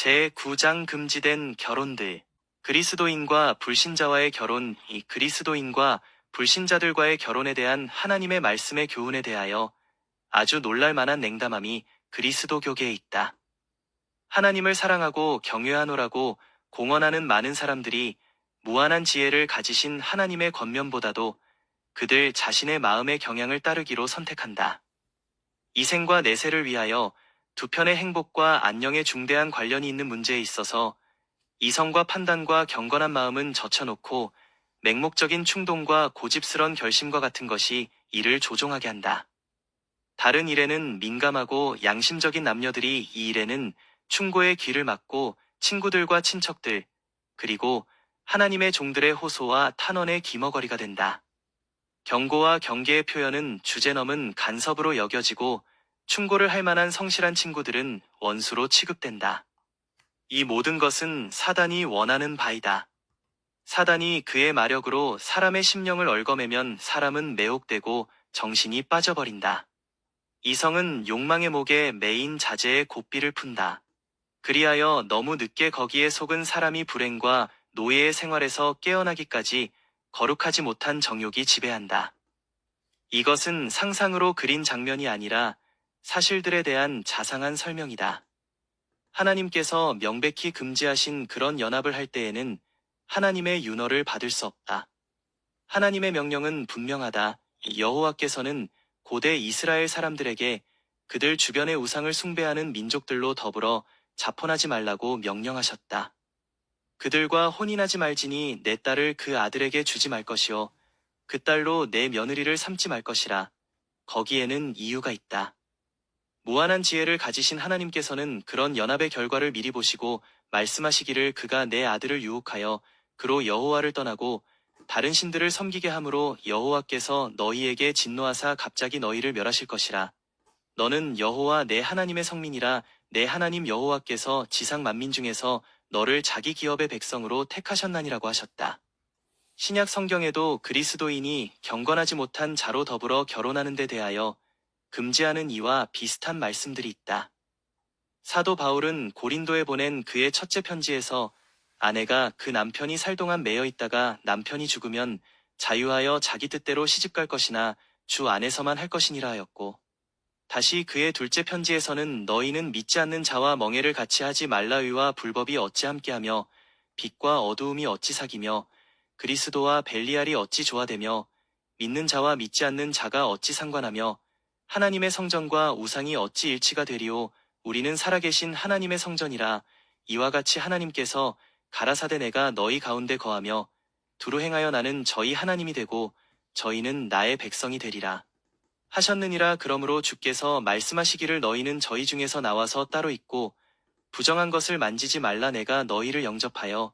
제9장 금지된 결혼들. 그리스도인과 불신자와의 결혼. 이 그리스도인과 불신자들과의 결혼에 대한 하나님의 말씀의 교훈에 대하여 아주 놀랄 만한 냉담함이 그리스도교계에 있다. 하나님을 사랑하고 경외하노라고 공언하는 많은 사람들이 무한한 지혜를 가지신 하나님의 권면보다도 그들 자신의 마음의 경향을 따르기로 선택한다. 이생과 내세를 위하여 두 편의 행복과 안녕에 중대한 관련이 있는 문제에 있어서 이성과 판단과 경건한 마음은 젖혀놓고 맹목적인 충동과 고집스런 결심과 같은 것이 이를 조종하게 한다. 다른 일에는 민감하고 양심적인 남녀들이 이 일에는 충고의 귀를 막고 친구들과 친척들, 그리고 하나님의 종들의 호소와 탄원의 귀머거리가 된다. 경고와 경계의 표현은 주제넘은 간섭으로 여겨지고 충고를 할 만한 성실한 친구들은 원수로 취급된다. 이 모든 것은 사단이 원하는 바이다. 사단이 그의 마력으로 사람의 심령을 얽어매면 사람은 매혹되고 정신이 빠져버린다. 이성은 욕망의 목에 매인 자제의 고삐를 푼다. 그리하여 너무 늦게 거기에 속은 사람이 불행과 노예의 생활에서 깨어나기까지 거룩하지 못한 정욕이 지배한다. 이것은 상상으로 그린 장면이 아니라 사실들에 대한 자상한 설명이다. 하나님께서 명백히 금지하신 그런 연합을 할 때에는 하나님의 윤허를 받을 수 없다. 하나님의 명령은 분명하다. 여호와께서는 고대 이스라엘 사람들에게 그들 주변의 우상을 숭배하는 민족들로 더불어 자폰하지 말라고 명령하셨다. 그들과 혼인하지 말지니 내 딸을 그 아들에게 주지 말 것이요 그 딸로 내 며느리를 삼지 말 것이라. 거기에는 이유가 있다. 무한한 지혜를 가지신 하나님께서는 그런 연합의 결과를 미리 보시고 말씀하시기를 그가 내 아들을 유혹하여 그로 여호와를 떠나고 다른 신들을 섬기게 함으로 여호와께서 너희에게 진노하사 갑자기 너희를 멸하실 것이라. 너는 여호와 내 하나님의 성민이라. 내 하나님 여호와께서 지상 만민 중에서 너를 자기 기업의 백성으로 택하셨나니라고 하셨다. 신약 성경에도 그리스도인이 경건하지 못한 자로 더불어 결혼하는 데 대하여 금지하는 이와 비슷한 말씀들이 있다. 사도 바울은 고린도에 보낸 그의 첫째 편지에서 아내가 그 남편이 살 동안 매여 있다가 남편이 죽으면 자유하여 자기 뜻대로 시집갈 것이나 주 안에서만 할 것이니라 하였고, 다시 그의 둘째 편지에서는 너희는 믿지 않는 자와 멍에를 같이 하지 말라. 의와 불법이 어찌 함께하며 빛과 어두움이 어찌 사귀며 그리스도와 벨리알이 어찌 조화되며 믿는 자와 믿지 않는 자가 어찌 상관하며 하나님의 성전과 우상이 어찌 일치가 되리오. 우리는 살아계신 하나님의 성전이라. 이와 같이 하나님께서 가라사대 내가 너희 가운데 거하며 두루 행하여 나는 저희 하나님이 되고 저희는 나의 백성이 되리라 하셨느니라. 그러므로 주께서 말씀하시기를 너희는 저희 중에서 나와서 따로 있고 부정한 것을 만지지 말라. 내가 너희를 영접하여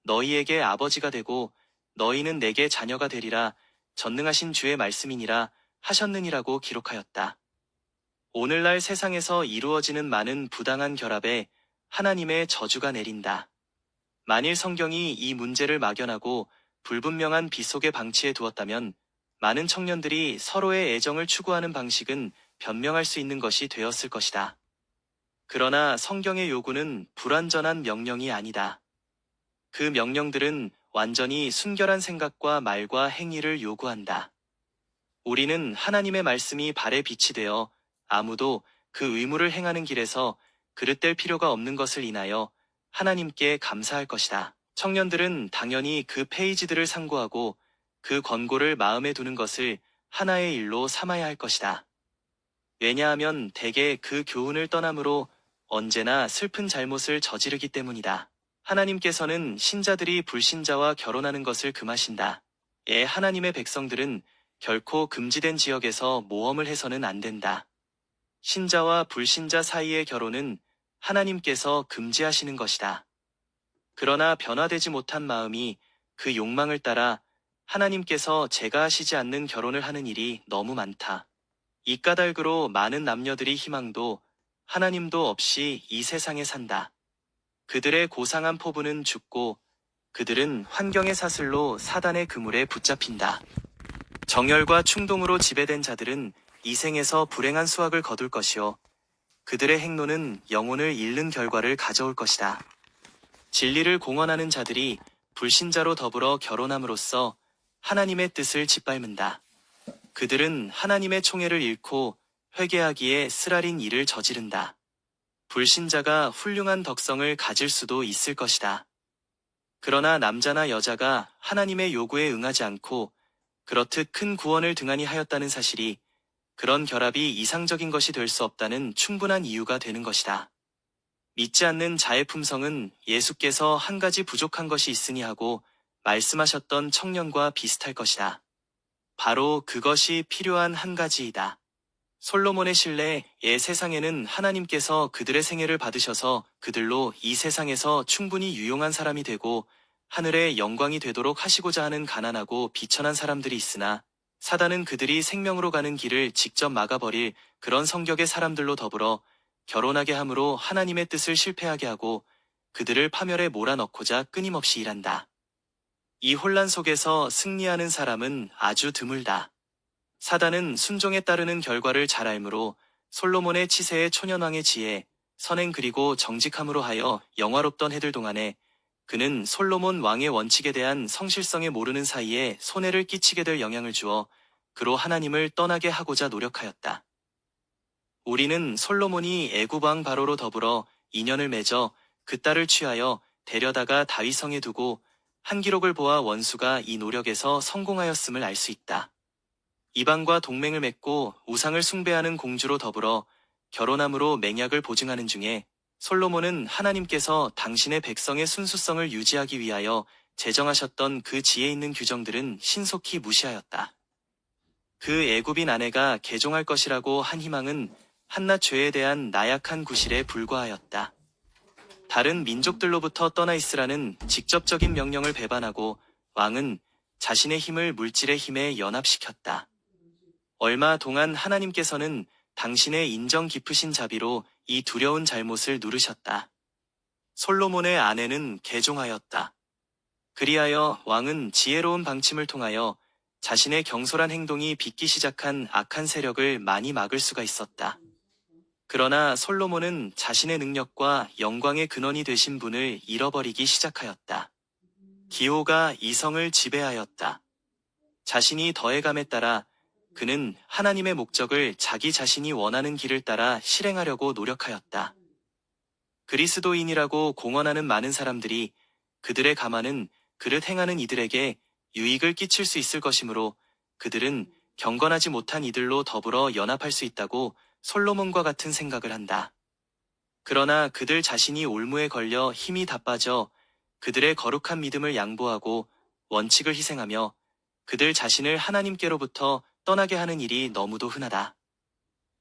너희에게 아버지가 되고 너희는 내게 자녀가 되리라. 전능하신 주의 말씀이니라 하셨느니라고 기록하였다. 오늘날 세상에서 이루어지는 많은 부당한 결합에 하나님의 저주가 내린다. 만일 성경이 이 문제를 막연하고 불분명한 빛 속에 방치해 두었다면 많은 청년들이 서로의 애정을 추구하는 방식은 변명할 수 있는 것이 되었을 것이다. 그러나 성경의 요구는 불완전한 명령이 아니다. 그 명령들은 완전히 순결한 생각과 말과 행위를 요구한다. 우리는 하나님의 말씀이 발에 빛이 되어 아무도 그 의무를 행하는 길에서 그릇될 필요가 없는 것을 인하여 하나님께 감사할 것이다. 청년들은 당연히 그 페이지들을 상고하고 그 권고를 마음에 두는 것을 하나의 일로 삼아야 할 것이다. 왜냐하면 대개 그 교훈을 떠남으로 언제나 슬픈 잘못을 저지르기 때문이다. 하나님께서는 신자들이 불신자와 결혼하는 것을 금하신다. 하나님의 백성들은 결코 금지된 지역에서 모험을 해서는 안 된다. 신자와 불신자 사이의 결혼은 하나님께서 금지하시는 것이다. 그러나 변화되지 못한 마음이 그 욕망을 따라 하나님께서 제가하시지 않는 결혼을 하는 일이 너무 많다. 이 까닭으로 많은 남녀들이 희망도 하나님도 없이 이 세상에 산다. 그들의 고상한 포부는 죽고 그들은 환경의 사슬로 사단의 그물에 붙잡힌다. 정열과 충동으로 지배된 자들은 이 생에서 불행한 수확을 거둘 것이요 그들의 행로는 영혼을 잃는 결과를 가져올 것이다. 진리를 공언하는 자들이 불신자로 더불어 결혼함으로써 하나님의 뜻을 짓밟는다. 그들은 하나님의 총애를 잃고 회개하기에 쓰라린 일을 저지른다. 불신자가 훌륭한 덕성을 가질 수도 있을 것이다. 그러나 남자나 여자가 하나님의 요구에 응하지 않고 그렇듯 큰 구원을 등한히 하였다는 사실이 그런 결합이 이상적인 것이 될 수 없다는 충분한 이유가 되는 것이다. 믿지 않는 자의 품성은 예수께서 한 가지 부족한 것이 있으니 하고 말씀하셨던 청년과 비슷할 것이다. 바로 그것이 필요한 한 가지이다. 솔로몬의 신뢰의 세상에는 하나님께서 그들의 생애를 받으셔서 그들로 이 세상에서 충분히 유용한 사람이 되고 하늘의 영광이 되도록 하시고자 하는 가난하고 비천한 사람들이 있으나 사단은 그들이 생명으로 가는 길을 직접 막아버릴 그런 성격의 사람들로 더불어 결혼하게 함으로 하나님의 뜻을 실패하게 하고 그들을 파멸에 몰아넣고자 끊임없이 일한다. 이 혼란 속에서 승리하는 사람은 아주 드물다. 사단은 순종에 따르는 결과를 잘 알므로 솔로몬의 치세의 초년왕의 지혜, 선행 그리고 정직함으로 하여 영화롭던 해들 동안에 그는 솔로몬 왕의 원칙에 대한 성실성에 모르는 사이에 손해를 끼치게 될 영향을 주어 그로 하나님을 떠나게 하고자 노력하였다. 우리는 솔로몬이 애굽 왕 바로로 더불어 인연을 맺어 그 딸을 취하여 데려다가 다윗성에 두고 한 기록을 보아 원수가 이 노력에서 성공하였음을 알 수 있다. 이방과 동맹을 맺고 우상을 숭배하는 공주로 더불어 결혼함으로 맹약을 보증하는 중에 솔로몬은 하나님께서 당신의 백성의 순수성을 유지하기 위하여 제정하셨던 그 지혜 있는 규정들은 신속히 무시하였다. 그 애굽인 아내가 개종할 것이라고 한 희망은 한낱 죄에 대한 나약한 구실에 불과하였다. 다른 민족들로부터 떠나 있으라는 직접적인 명령을 배반하고 왕은 자신의 힘을 물질의 힘에 연합시켰다. 얼마 동안 하나님께서는 당신의 인정 깊으신 자비로 이 두려운 잘못을 누르셨다. 솔로몬의 아내는 개종하였다. 그리하여 왕은 지혜로운 방침을 통하여 자신의 경솔한 행동이 빚기 시작한 악한 세력을 많이 막을 수가 있었다. 그러나 솔로몬은 자신의 능력과 영광의 근원이 되신 분을 잃어버리기 시작하였다. 기호가 이성을 지배하였다. 자신이 더해감에 따라 그는 하나님의 목적을 자기 자신이 원하는 길을 따라 실행하려고 노력하였다. 그리스도인이라고 공언하는 많은 사람들이 그들의 가만은 그릇 행하는 이들에게 유익을 끼칠 수 있을 것이므로 그들은 경건하지 못한 이들로 더불어 연합할 수 있다고 솔로몬과 같은 생각을 한다. 그러나 그들 자신이 올무에 걸려 힘이 다 빠져 그들의 거룩한 믿음을 양보하고 원칙을 희생하며 그들 자신을 하나님께로부터 떠나게 하는 일이 너무도 흔하다.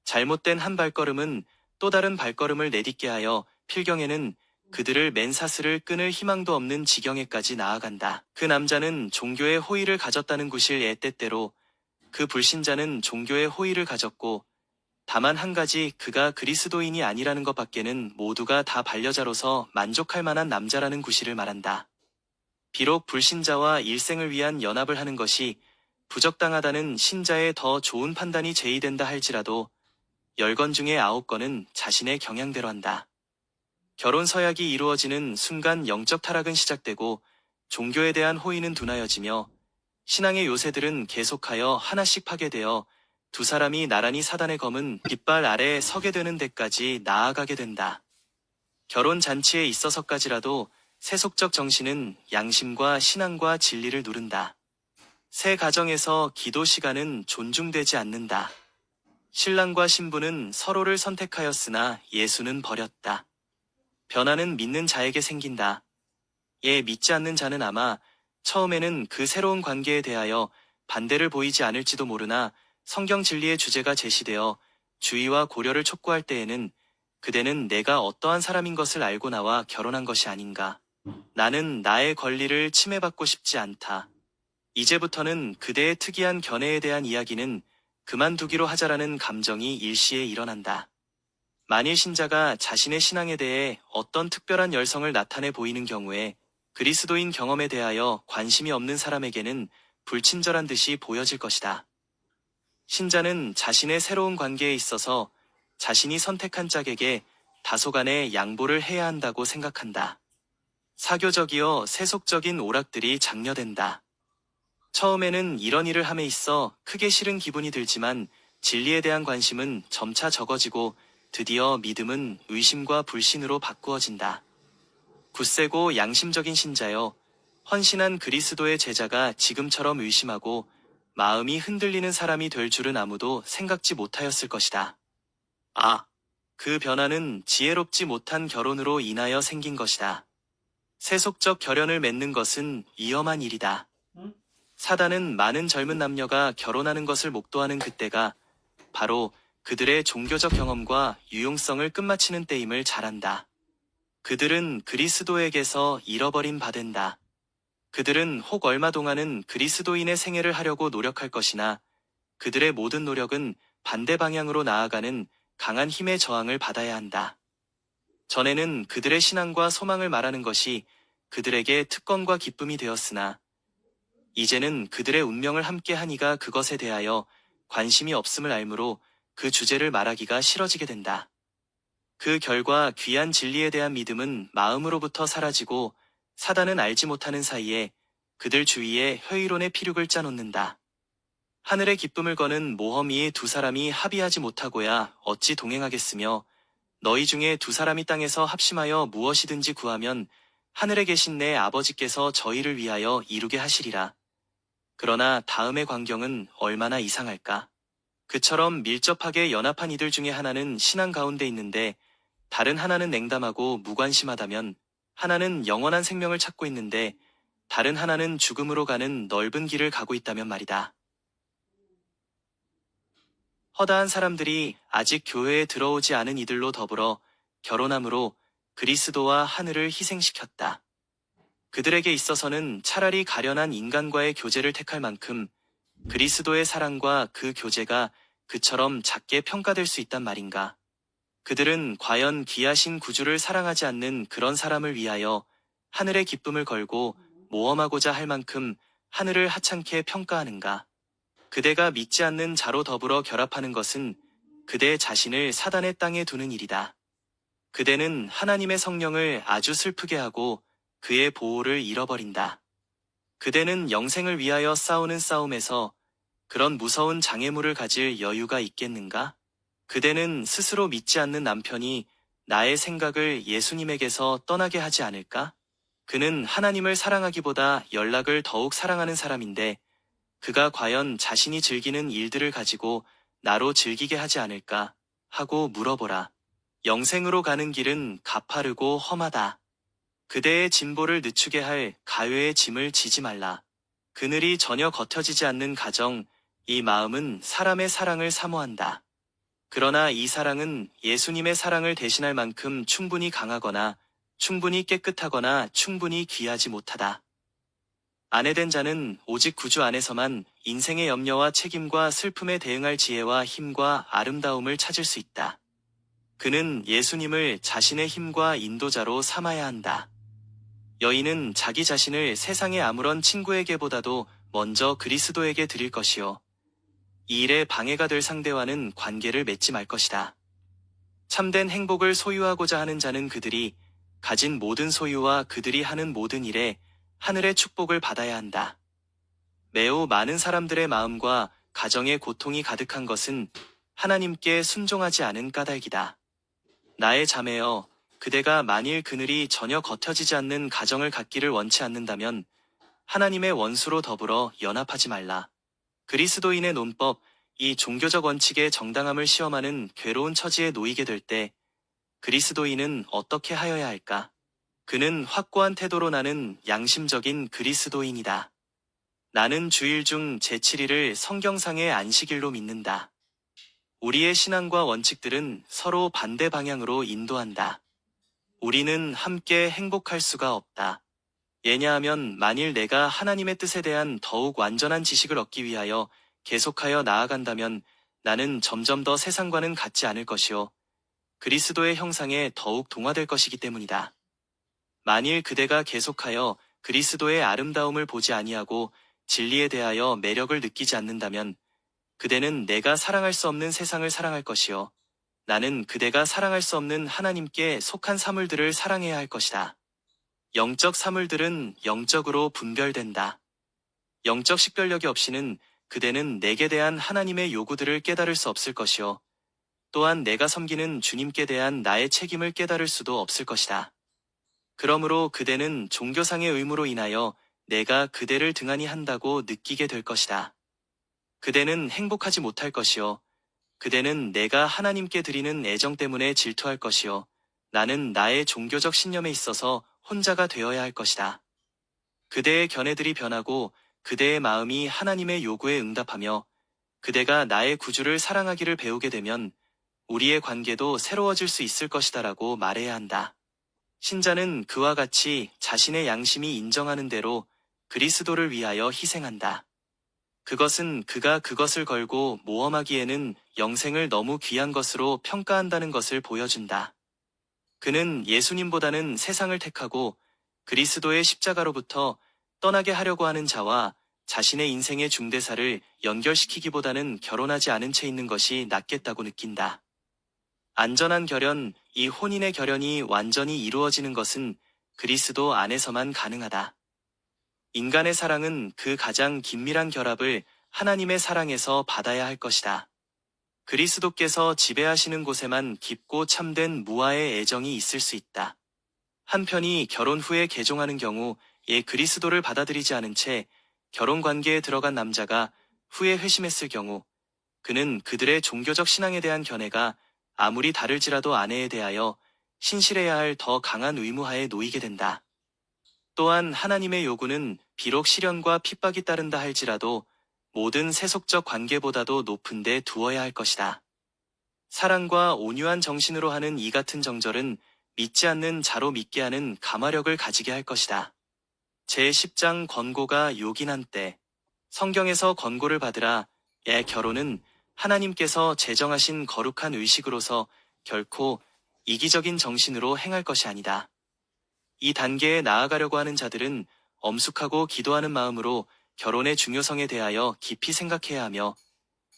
잘못된 한 발걸음은 또 다른 발걸음을 내딛게 하여 필경에는 그들을 맨사슬을 끊을 희망도 없는 지경에까지 나아간다. 그 남자는 종교의 호의를 가졌다는 구실의 때때로 그 불신자는 종교의 호의를 가졌고 다만 한 가지 그가 그리스도인이 아니라는 것 밖에는 모두가 다 반려자로서 만족할 만한 남자라는 구실을 말한다. 비록 불신자와 일생을 위한 연합을 하는 것이 부적당하다는 신자의 더 좋은 판단이 제의된다 할지라도 10건 중에 9건은 자신의 경향대로 한다. 결혼 서약이 이루어지는 순간 영적 타락은 시작되고 종교에 대한 호의는 둔하여지며 신앙의 요새들은 계속하여 하나씩 파괴되어 두 사람이 나란히 사단의 검은 깃발 아래에 서게 되는 데까지 나아가게 된다. 결혼 잔치에 있어서까지라도 세속적 정신은 양심과 신앙과 진리를 누른다. 새 가정에서 기도 시간은 존중되지 않는다. 신랑과 신부는 서로를 선택하였으나 예수는 버렸다. 변화는 믿는 자에게 생긴다. 믿지 않는 자는 아마 처음에는 그 새로운 관계에 대하여 반대를 보이지 않을지도 모르나 성경 진리의 주제가 제시되어 주의와 고려를 촉구할 때에는 그대는 내가 어떠한 사람인 것을 알고 나와 결혼한 것이 아닌가. 나는 나의 권리를 침해받고 싶지 않다. 이제부터는 그대의 특이한 견해에 대한 이야기는 그만두기로 하자라는 감정이 일시에 일어난다. 만일 신자가 자신의 신앙에 대해 어떤 특별한 열성을 나타내 보이는 경우에 그리스도인 경험에 대하여 관심이 없는 사람에게는 불친절한 듯이 보여질 것이다. 신자는 자신의 새로운 관계에 있어서 자신이 선택한 짝에게 다소간의 양보를 해야 한다고 생각한다. 사교적이어 세속적인 오락들이 장려된다. 처음에는 이런 일을 함에 있어 크게 싫은 기분이 들지만 진리에 대한 관심은 점차 적어지고 드디어 믿음은 의심과 불신으로 바꾸어진다. 굳세고 양심적인 신자여, 헌신한 그리스도의 제자가 지금처럼 의심하고 마음이 흔들리는 사람이 될 줄은 아무도 생각지 못하였을 것이다. 그 변화는 지혜롭지 못한 결혼으로 인하여 생긴 것이다. 세속적 결연을 맺는 것은 위험한 일이다. 사단은 많은 젊은 남녀가 결혼하는 것을 목도하는 그때가 바로 그들의 종교적 경험과 유용성을 끝마치는 때임을 잘 안다. 그들은 그리스도에게서 잃어버린 바 된다. 그들은 혹 얼마 동안은 그리스도인의 생애를 하려고 노력할 것이나 그들의 모든 노력은 반대 방향으로 나아가는 강한 힘의 저항을 받아야 한다. 전에는 그들의 신앙과 소망을 말하는 것이 그들에게 특권과 기쁨이 되었으나 이제는 그들의 운명을 함께 하니가 그것에 대하여 관심이 없음을 알므로 그 주제를 말하기가 싫어지게 된다. 그 결과 귀한 진리에 대한 믿음은 마음으로부터 사라지고 사단은 알지 못하는 사이에 그들 주위에 회의론의 피륙을 짜놓는다. 하늘의 기쁨을 거는 모험이의 두 사람이 합의하지 못하고야 어찌 동행하겠으며 너희 중에 두 사람이 땅에서 합심하여 무엇이든지 구하면 하늘에 계신 내 아버지께서 저희를 위하여 이루게 하시리라. 그러나 다음의 광경은 얼마나 이상할까. 그처럼 밀접하게 연합한 이들 중에 하나는 신앙 가운데 있는데 다른 하나는 냉담하고 무관심하다면, 하나는 영원한 생명을 찾고 있는데 다른 하나는 죽음으로 가는 넓은 길을 가고 있다면 말이다. 허다한 사람들이 아직 교회에 들어오지 않은 이들로 더불어 결혼함으로 그리스도와 하늘을 희생시켰다. 그들에게 있어서는 차라리 가련한 인간과의 교제를 택할 만큼 그리스도의 사랑과 그 교제가 그처럼 작게 평가될 수 있단 말인가. 그들은 과연 귀하신 구주를 사랑하지 않는 그런 사람을 위하여 하늘의 기쁨을 걸고 모험하고자 할 만큼 하늘을 하찮게 평가하는가. 그대가 믿지 않는 자로 더불어 결합하는 것은 그대 자신을 사단의 땅에 두는 일이다. 그대는 하나님의 성령을 아주 슬프게 하고 그의 보호를 잃어버린다. 그대는 영생을 위하여 싸우는 싸움에서 그런 무서운 장애물을 가질 여유가 있겠는가? 그대는 스스로 믿지 않는 남편이 나의 생각을 예수님에게서 떠나게 하지 않을까? 그는 하나님을 사랑하기보다 연락을 더욱 사랑하는 사람인데 그가 과연 자신이 즐기는 일들을 가지고 나로 즐기게 하지 않을까 하고 물어보라. 영생으로 가는 길은 가파르고 험하다. 그대의 진보를 늦추게 할 가외의 짐을 지지 말라. 그늘이 전혀 겉혀지지 않는 가정, 이 마음은 사람의 사랑을 사모한다. 그러나 이 사랑은 예수님의 사랑을 대신할 만큼 충분히 강하거나 충분히 깨끗하거나 충분히 귀하지 못하다. 아내된 자는 오직 구주 안에서만 인생의 염려와 책임과 슬픔에 대응할 지혜와 힘과 아름다움을 찾을 수 있다. 그는 예수님을 자신의 힘과 인도자로 삼아야 한다. 여인은 자기 자신을 세상의 아무런 친구에게보다도 먼저 그리스도에게 드릴 것이요. 이 일에 방해가 될 상대와는 관계를 맺지 말 것이다. 참된 행복을 소유하고자 하는 자는 그들이 가진 모든 소유와 그들이 하는 모든 일에 하늘의 축복을 받아야 한다. 매우 많은 사람들의 마음과 가정의 고통이 가득한 것은 하나님께 순종하지 않은 까닭이다. 나의 자매여, 그대가 만일 그늘이 전혀 겉혀지지 않는 가정을 갖기를 원치 않는다면 하나님의 원수로 더불어 연합하지 말라. 그리스도인의 논법, 이 종교적 원칙의 정당함을 시험하는 괴로운 처지에 놓이게 될 때 그리스도인은 어떻게 하여야 할까? 그는 확고한 태도로 나는 양심적인 그리스도인이다. 나는 주일 중 제7일을 성경상의 안식일로 믿는다. 우리의 신앙과 원칙들은 서로 반대 방향으로 인도한다. 우리는 함께 행복할 수가 없다. 왜냐하면 만일 내가 하나님의 뜻에 대한 더욱 완전한 지식을 얻기 위하여 계속하여 나아간다면 나는 점점 더 세상과는 같지 않을 것이요. 그리스도의 형상에 더욱 동화될 것이기 때문이다. 만일 그대가 계속하여 그리스도의 아름다움을 보지 아니하고 진리에 대하여 매력을 느끼지 않는다면 그대는 내가 사랑할 수 없는 세상을 사랑할 것이요. 나는 그대가 사랑할 수 없는 하나님께 속한 사물들을 사랑해야 할 것이다. 영적 사물들은 영적으로 분별된다. 영적 식별력이 없이는 그대는 내게 대한 하나님의 요구들을 깨달을 수 없을 것이요. 또한 내가 섬기는 주님께 대한 나의 책임을 깨달을 수도 없을 것이다. 그러므로 그대는 종교상의 의무로 인하여 내가 그대를 등한히 한다고 느끼게 될 것이다. 그대는 행복하지 못할 것이요. 그대는 내가 하나님께 드리는 애정 때문에 질투할 것이요. 나는 나의 종교적 신념에 있어서 혼자가 되어야 할 것이다. 그대의 견해들이 변하고 그대의 마음이 하나님의 요구에 응답하며 그대가 나의 구주를 사랑하기를 배우게 되면 우리의 관계도 새로워질 수 있을 것이다라고 말해야 한다. 신자는 그와 같이 자신의 양심이 인정하는 대로 그리스도를 위하여 희생한다. 그것은 그가 그것을 걸고 모험하기에는 영생을 너무 귀한 것으로 평가한다는 것을 보여준다. 그는 예수님보다는 세상을 택하고 그리스도의 십자가로부터 떠나게 하려고 하는 자와 자신의 인생의 중대사를 연결시키기보다는 결혼하지 않은 채 있는 것이 낫겠다고 느낀다. 안전한 결연, 이 혼인의 결연이 완전히 이루어지는 것은 그리스도 안에서만 가능하다. 인간의 사랑은 그 가장 긴밀한 결합을 하나님의 사랑에서 받아야 할 것이다. 그리스도께서 지배하시는 곳에만 깊고 참된 무아의 애정이 있을 수 있다. 한편이 결혼 후에 개종하는 경우 그리스도를 받아들이지 않은 채 결혼 관계에 들어간 남자가 후에 회심했을 경우 그는 그들의 종교적 신앙에 대한 견해가 아무리 다를지라도 아내에 대하여 신실해야 할 더 강한 의무하에 놓이게 된다. 또한 하나님의 요구는 비록 시련과 핍박이 따른다 할지라도 모든 세속적 관계보다도 높은 데 두어야 할 것이다. 사랑과 온유한 정신으로 하는 이 같은 정절은 믿지 않는 자로 믿게 하는 감화력을 가지게 할 것이다. 제10장 권고가 요긴한 때 성경에서 권고를 받으라. 결혼은 하나님께서 제정하신 거룩한 의식으로서 결코 이기적인 정신으로 행할 것이 아니다. 이 단계에 나아가려고 하는 자들은 엄숙하고 기도하는 마음으로 결혼의 중요성에 대하여 깊이 생각해야 하며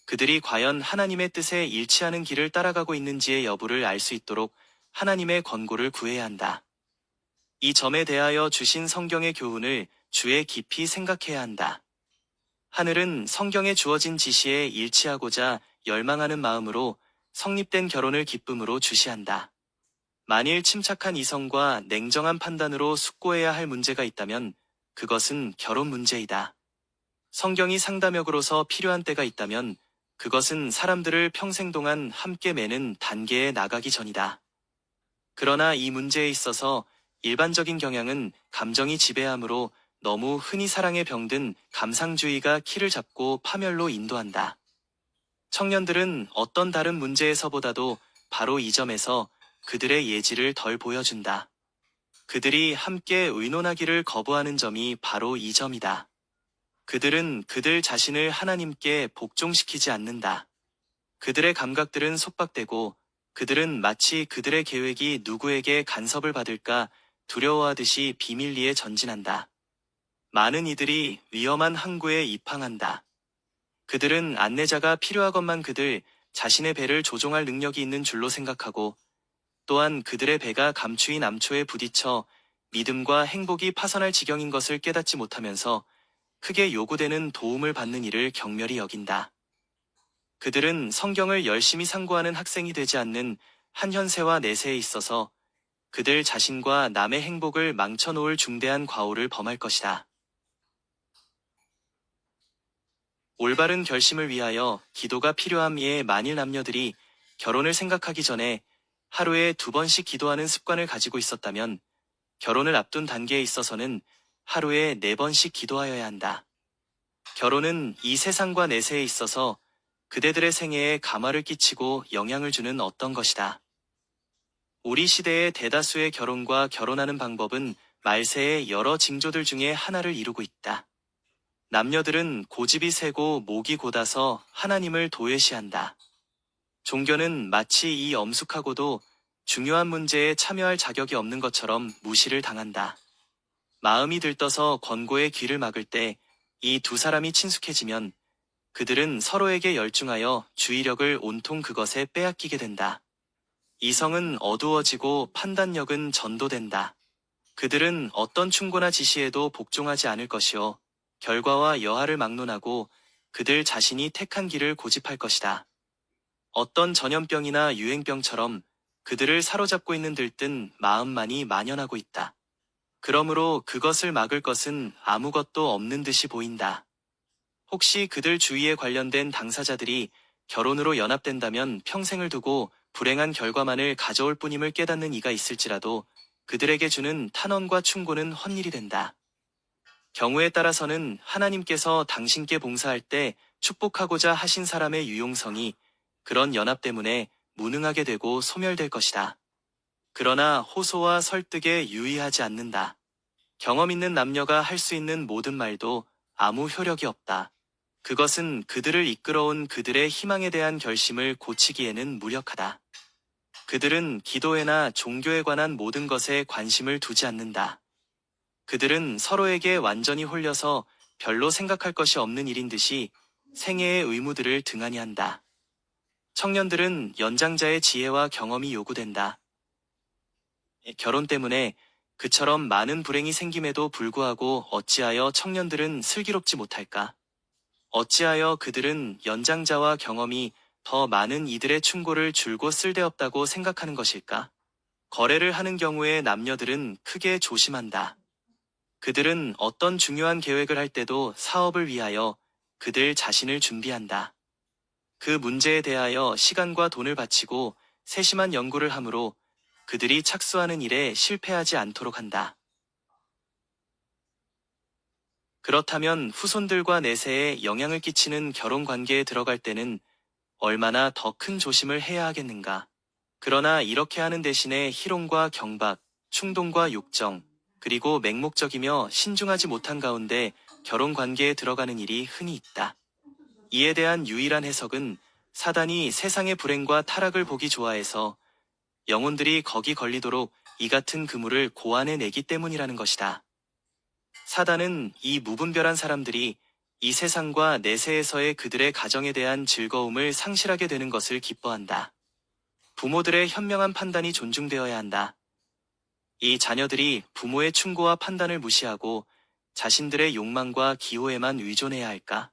그들이 과연 하나님의 뜻에 일치하는 길을 따라가고 있는지의 여부를 알 수 있도록 하나님의 권고를 구해야 한다. 이 점에 대하여 주신 성경의 교훈을 주에 깊이 생각해야 한다. 하늘은 성경에 주어진 지시에 일치하고자 열망하는 마음으로 성립된 결혼을 기쁨으로 주시한다. 만일 침착한 이성과 냉정한 판단으로 숙고해야 할 문제가 있다면 그것은 결혼 문제이다. 성경이 상담역으로서 필요한 때가 있다면 그것은 사람들을 평생 동안 함께 매는 단계에 나가기 전이다. 그러나 이 문제에 있어서 일반적인 경향은 감정이 지배하므로 너무 흔히 사랑에 병든 감상주의가 키를 잡고 파멸로 인도한다. 청년들은 어떤 다른 문제에서보다도 바로 이 점에서 그들의 예지를 덜 보여준다. 그들이 함께 의논하기를 거부하는 점이 바로 이 점이다. 그들은 그들 자신을 하나님께 복종시키지 않는다. 그들의 감각들은 속박되고 그들은 마치 그들의 계획이 누구에게 간섭을 받을까 두려워하듯이 비밀리에 전진한다. 많은 이들이 위험한 항구에 입항한다. 그들은 안내자가 필요하건만 그들 자신의 배를 조종할 능력이 있는 줄로 생각하고 또한 그들의 배가 감추인 남초에 부딪혀 믿음과 행복이 파산할 지경인 것을 깨닫지 못하면서 크게 요구되는 도움을 받는 일을 경멸히 여긴다. 그들은 성경을 열심히 상고하는 학생이 되지 않는 한 현세와 내세에 있어서 그들 자신과 남의 행복을 망쳐놓을 중대한 과오를 범할 것이다. 올바른 결심을 위하여 기도가 필요함에 만일 남녀들이 결혼을 생각하기 전에 하루에 2번씩 기도하는 습관을 가지고 있었다면 결혼을 앞둔 단계에 있어서는 하루에 4번씩 기도하여야 한다. 결혼은 이 세상과 내세에 있어서 그대들의 생애에 감화를 끼치고 영향을 주는 어떤 것이다. 우리 시대의 대다수의 결혼과 결혼하는 방법은 말세의 여러 징조들 중에 하나를 이루고 있다. 남녀들은 고집이 세고 목이 곧아서 하나님을 도외시한다. 종교는 마치 이 엄숙하고도 중요한 문제에 참여할 자격이 없는 것처럼 무시를 당한다. 마음이 들떠서 권고의 귀를 막을 때 이 두 사람이 친숙해지면 그들은 서로에게 열중하여 주의력을 온통 그것에 빼앗기게 된다. 이성은 어두워지고 판단력은 전도된다. 그들은 어떤 충고나 지시에도 복종하지 않을 것이요. 결과와 여하를 막론하고 그들 자신이 택한 길을 고집할 것이다. 어떤 전염병이나 유행병처럼 그들을 사로잡고 있는 들뜬 마음만이 만연하고 있다. 그러므로 그것을 막을 것은 아무것도 없는 듯이 보인다. 혹시 그들 주위에 관련된 당사자들이 결혼으로 연합된다면 평생을 두고 불행한 결과만을 가져올 뿐임을 깨닫는 이가 있을지라도 그들에게 주는 탄원과 충고는 헛일이 된다. 경우에 따라서는 하나님께서 당신께 봉사할 때 축복하고자 하신 사람의 유용성이 그런 연합 때문에 무능하게 되고 소멸될 것이다. 그러나 호소와 설득에 유의하지 않는다. 경험 있는 남녀가 할 수 있는 모든 말도 아무 효력이 없다. 그것은 그들을 이끌어온 그들의 희망에 대한 결심을 고치기에는 무력하다. 그들은 기도회나 종교에 관한 모든 것에 관심을 두지 않는다. 그들은 서로에게 완전히 홀려서 별로 생각할 것이 없는 일인 듯이 생애의 의무들을 등한히 한다. 청년들은 연장자의 지혜와 경험이 요구된다. 결혼 때문에 그처럼 많은 불행이 생김에도 불구하고 어찌하여 청년들은 슬기롭지 못할까? 어찌하여 그들은 연장자와 경험이 더 많은 이들의 충고를 줄곧 쓸데없다고 생각하는 것일까? 거래를 하는 경우에 남녀들은 크게 조심한다. 그들은 어떤 중요한 계획을 할 때도 사업을 위하여 그들 자신을 준비한다. 그 문제에 대하여 시간과 돈을 바치고 세심한 연구를 하므로 그들이 착수하는 일에 실패하지 않도록 한다. 그렇다면 후손들과 내세에 영향을 끼치는 결혼 관계에 들어갈 때는 얼마나 더 큰 조심을 해야 하겠는가. 그러나 이렇게 하는 대신에 희롱과 경박, 충동과 욕정, 그리고 맹목적이며 신중하지 못한 가운데 결혼 관계에 들어가는 일이 흔히 있다. 이에 대한 유일한 해석은 사단이 세상의 불행과 타락을 보기 좋아해서 영혼들이 거기 걸리도록 이 같은 그물을 고안해 내기 때문이라는 것이다. 사단은 이 무분별한 사람들이 이 세상과 내세에서의 그들의 가정에 대한 즐거움을 상실하게 되는 것을 기뻐한다. 부모들의 현명한 판단이 존중되어야 한다. 이 자녀들이 부모의 충고와 판단을 무시하고 자신들의 욕망과 기호에만 의존해야 할까?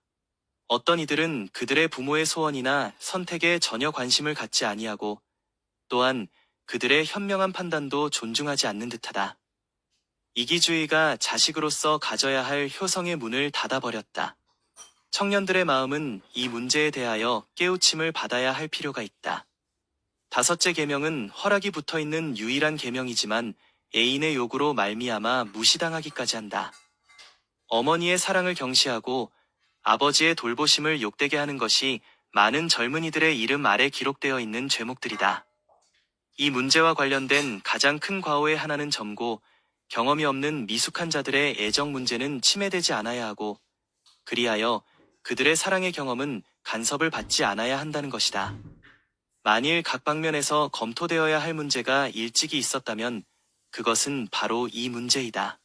어떤 이들은 그들의 부모의 소원이나 선택에 전혀 관심을 갖지 아니하고 또한 그들의 현명한 판단도 존중하지 않는 듯하다. 이기주의가 자식으로서 가져야 할 효성의 문을 닫아버렸다. 청년들의 마음은 이 문제에 대하여 깨우침을 받아야 할 필요가 있다. 다섯째 계명은 허락이 붙어있는 유일한 계명이지만 애인의 요구로 말미암아 무시당하기까지 한다. 어머니의 사랑을 경시하고 아버지의 돌보심을 욕되게 하는 것이 많은 젊은이들의 이름 아래 기록되어 있는 죄목들이다. 이 문제와 관련된 가장 큰 과오의 하나는 젊고 경험이 없는 미숙한 자들의 애정 문제는 침해되지 않아야 하고 그리하여 그들의 사랑의 경험은 간섭을 받지 않아야 한다는 것이다. 만일 각 방면에서 검토되어야 할 문제가 일찍이 있었다면 그것은 바로 이 문제이다.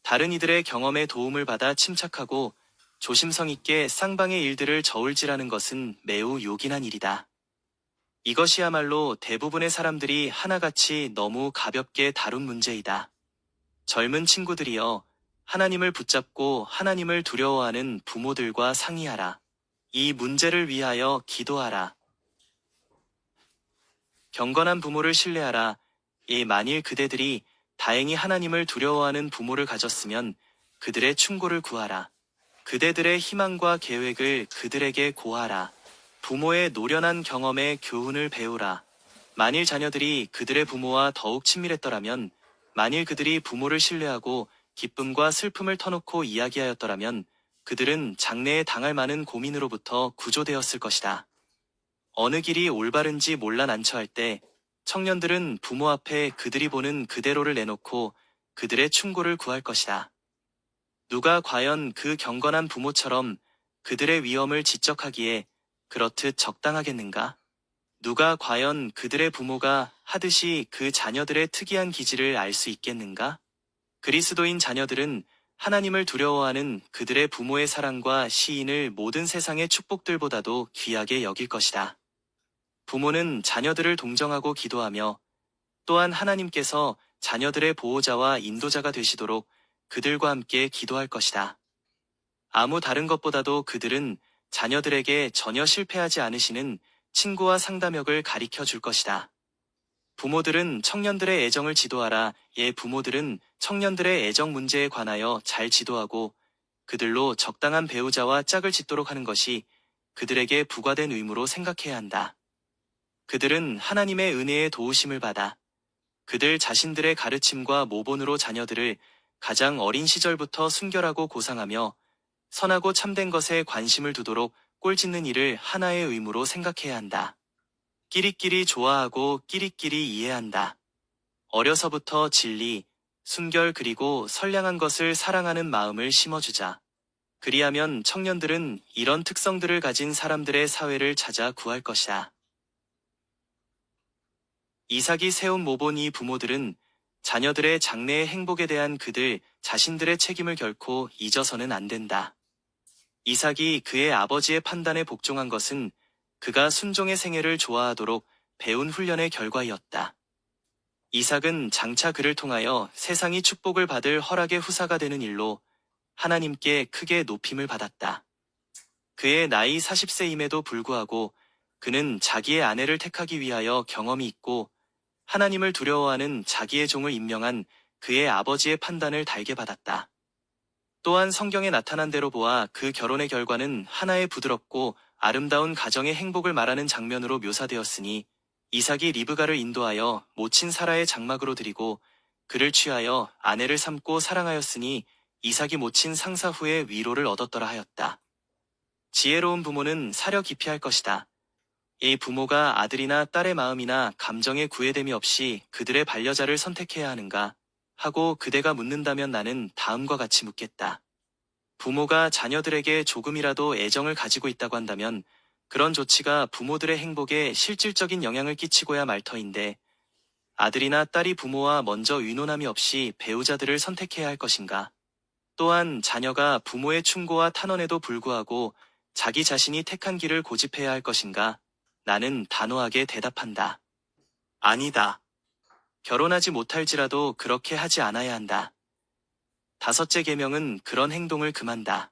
다른 이들의 경험에 도움을 받아 침착하고 조심성 있게 쌍방의 일들을 저울질하는 것은 매우 요긴한 일이다. 이것이야말로 대부분의 사람들이 하나같이 너무 가볍게 다룬 문제이다. 젊은 친구들이여, 하나님을 붙잡고 하나님을 두려워하는 부모들과 상의하라. 이 문제를 위하여 기도하라. 경건한 부모를 신뢰하라. 만일 그대들이 다행히 하나님을 두려워하는 부모를 가졌으면 그들의 충고를 구하라. 그대들의 희망과 계획을 그들에게 고하라. 부모의 노련한 경험에 교훈을 배우라. 만일 자녀들이 그들의 부모와 더욱 친밀했더라면, 만일 그들이 부모를 신뢰하고 기쁨과 슬픔을 터놓고 이야기하였더라면 그들은 장래에 당할 많은 고민으로부터 구조되었을 것이다. 어느 길이 올바른지 몰라 난처할 때 청년들은 부모 앞에 그들이 보는 그대로를 내놓고 그들의 충고를 구할 것이다. 누가 과연 그 경건한 부모처럼 그들의 위험을 지적하기에 그렇듯 적당하겠는가? 누가 과연 그들의 부모가 하듯이 그 자녀들의 특이한 기질을 알 수 있겠는가? 그리스도인 자녀들은 하나님을 두려워하는 그들의 부모의 사랑과 시인을 모든 세상의 축복들보다도 귀하게 여길 것이다. 부모는 자녀들을 동정하고 기도하며 또한 하나님께서 자녀들의 보호자와 인도자가 되시도록 그들과 함께 기도할 것이다. 아무 다른 것보다도 그들은 자녀들에게 전혀 실패하지 않으시는 친구와 상담역을 가리켜 줄 것이다. 부모들은 청년들의 애정을 지도하라. 부모들은 청년들의 애정 문제에 관하여 잘 지도하고 그들로 적당한 배우자와 짝을 짓도록 하는 것이 그들에게 부과된 의무로 생각해야 한다. 그들은 하나님의 은혜의 도우심을 받아 그들 자신들의 가르침과 모본으로 자녀들을 가장 어린 시절부터 순결하고 고상하며 선하고 참된 것에 관심을 두도록 꼴짓는 일을 하나의 의무로 생각해야 한다. 끼리끼리 좋아하고 끼리끼리 이해한다. 어려서부터 진리, 순결 그리고 선량한 것을 사랑하는 마음을 심어주자. 그리하면 청년들은 이런 특성들을 가진 사람들의 사회를 찾아 구할 것이다. 이삭이 세운 모본. 이 부모들은 자녀들의 장래의 행복에 대한 그들 자신들의 책임을 결코 잊어서는 안 된다. 이삭이 그의 아버지의 판단에 복종한 것은 그가 순종의 생애를 좋아하도록 배운 훈련의 결과이었다. 이삭은 장차 그를 통하여 세상이 축복을 받을 허락의 후사가 되는 일로 하나님께 크게 높임을 받았다. 그의 나이 40세임에도 불구하고 그는 자기의 아내를 택하기 위하여 경험이 있고 하나님을 두려워하는 자기의 종을 임명한 그의 아버지의 판단을 달게 받았다. 또한 성경에 나타난 대로 보아 그 결혼의 결과는 하나의 부드럽고 아름다운 가정의 행복을 말하는 장면으로 묘사되었으니 이삭이 리브가를 인도하여 모친 사라의 장막으로 들이고 그를 취하여 아내를 삼고 사랑하였으니 이삭이 모친 상사 후에 위로를 얻었더라 하였다. 지혜로운 부모는 사려 깊이 할 것이다. 이 부모가 아들이나 딸의 마음이나 감정에 구애됨이 없이 그들의 반려자를 선택해야 하는가 하고 그대가 묻는다면 나는 다음과 같이 묻겠다. 부모가 자녀들에게 조금이라도 애정을 가지고 있다고 한다면 그런 조치가 부모들의 행복에 실질적인 영향을 끼치고야 말 터인데 아들이나 딸이 부모와 먼저 의논함이 없이 배우자들을 선택해야 할 것인가? 또한 자녀가 부모의 충고와 탄원에도 불구하고 자기 자신이 택한 길을 고집해야 할 것인가? 나는 단호하게 대답한다. 아니다. 결혼하지 못할지라도 그렇게 하지 않아야 한다. 5째 계명은 그런 행동을 금한다.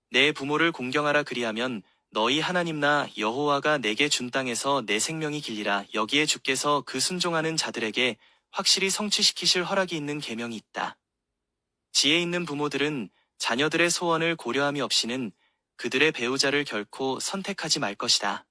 내 부모를 공경하라. 그리하면 너희 하나님 나 여호와가 내게 준 땅에서 내 생명이 길리라. 여기에 주께서 그 순종하는 자들에게 확실히 성취시키실 허락이 있는 계명이 있다. 지혜 있는 부모들은 자녀들의 소원을 고려함이 없이는 그들의 배우자를 결코 선택하지 말 것이다.